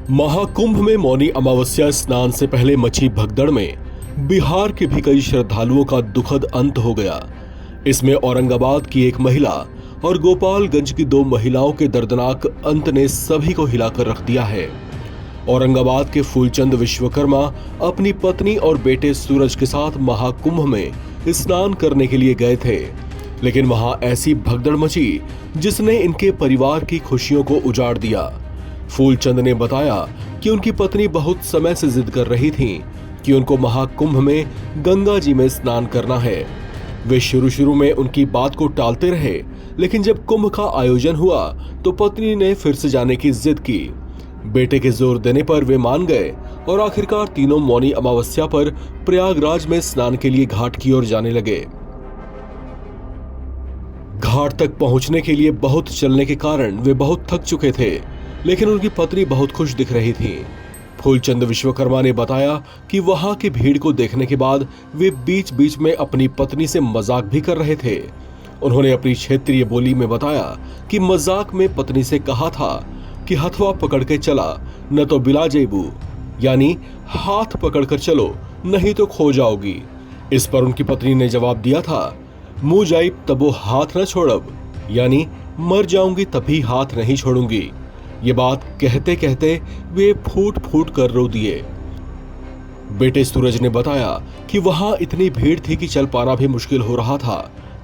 महाकुंभ में मौनी अमावस्या स्नान से पहले मची भगदड़ में बिहार के भी कई श्रद्धालुओं का दुखद अंत हो गया। इसमें औरंगाबाद की एक महिला और गोपालगंज की 2 महिलाओं के दर्दनाक अंत ने सभी को हिलाकर रख दिया है। औरंगाबाद के फूलचंद विश्वकर्मा अपनी पत्नी और बेटे सूरज के साथ महाकुंभ में स्नान करने के लिए गए थे, लेकिन वहां ऐसी भगदड़ मची जिसने इनके परिवार की खुशियों को उजाड़ दिया। फूलचंद ने बताया कि उनकी पत्नी बहुत समय से जिद कर रही थी कि उनको महाकुंभ में गंगा जी में स्नान करना है। वे शुरू में उनकी बात को टालते रहे, लेकिन जब कुंभ का आयोजन हुआ तो पत्नी ने फिर से जाने की जिद की। बेटे के जोर देने पर वे मान गए और आखिरकार तीनों मौनी अमावस्या पर प्रयागराज में स्नान के लिए घाट की ओर जाने लगे। घाट तक पहुंचने के लिए बहुत चलने के कारण वे बहुत थक चुके थे, लेकिन उनकी पत्नी बहुत खुश दिख रही थी। फूलचंद विश्वकर्मा ने बताया कि वहां की भीड़ को देखने के बाद वे बीच बीच में अपनी पत्नी से मजाक भी कर रहे थे। उन्होंने अपनी क्षेत्रीय बोली में बताया कि मजाक में पत्नी से कहा था कि हथवा पकड़ के चला न तो बिला जेबू, यानी हाथ पकड़कर चलो नहीं तो खो जाओगी। इस पर उनकी पत्नी ने जवाब दिया था, मुंह जाइब तबो हाथ न छोड़ब, यानी मर जाऊंगी तभी हाथ नहीं छोड़ूंगी। ये बात कहते कहते वे फूट फूट कर रो दिए। बेटे सूरज ने बताया कि वहां इतनी भीड़ थी कि चल पाना भी मुश्किल हो रहा था।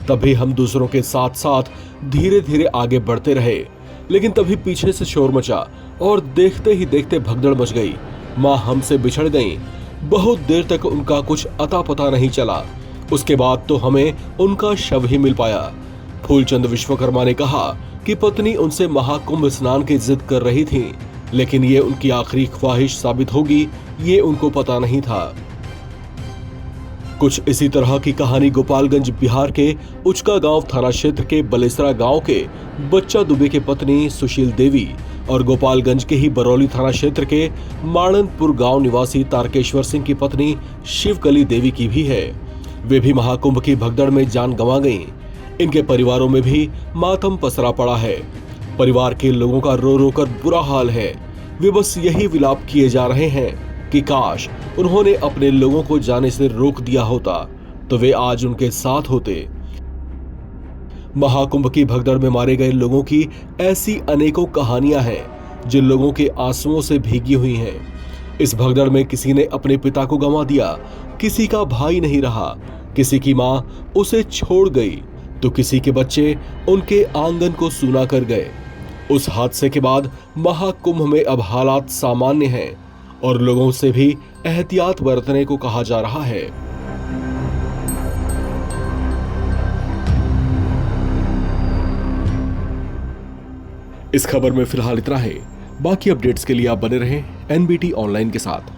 तभी हम दूसरों के साथ साथ धीरे धीरे आगे बढ़ते रहे, लेकिन तभी पीछे से शोर मचा और देखते ही देखते भगदड़ मच गई। माँ हमसे बिछड़ गईं। बहुत देर तक उनका कुछ अता पता नहीं चला। उसके बाद तो हमें उनका शव ही मिल पाया। फूलचंद विश्वकर्मा ने कहा कि पत्नी उनसे महाकुंभ स्नान की जिद कर रही थी, लेकिन ये उनकी आखिरी ख्वाहिश साबित होगी ये उनको पता नहीं था। कुछ इसी तरह की कहानी गोपालगंज बिहार के उचका गांव थाना क्षेत्र के बलेसरा गांव के बच्चा दुबे के पत्नी सुशील देवी और गोपालगंज के ही बरौली थाना क्षेत्र के माणनपुर गांव निवासी तारकेश्वर सिंह की पत्नी शिवकली देवी की भी है। वे भी महाकुंभ की भगदड़ में जान गंवा गईं। इनके परिवारों में भी मातम पसरा पड़ा है। परिवार के लोगों का रो रो कर बुरा हाल है। वे बस यही विलाप किए जा रहे हैं कि काश उन्होंने अपने लोगों को जाने से रोक दिया होता तो वे आज उनके साथ होते। महाकुंभ की भगदड़ में मारे गए लोगों की ऐसी अनेकों कहानियां हैं जो लोगों के आंसुओं से भीगी हुई हैं। इस भगदड़ में किसी ने अपने पिता को गंवा दिया, किसी का भाई नहीं रहा, किसी की मां उसे छोड़ गई, तो किसी के बच्चे उनके आंगन को सूना कर गए। उस हादसे के बाद महाकुंभ में अब हालात सामान्य हैं और लोगों से भी एहतियात बरतने को कहा जा रहा है। इस खबर में फिलहाल इतना है। बाकी अपडेट्स के लिए आप बने रहें एनबीटी ऑनलाइन के साथ।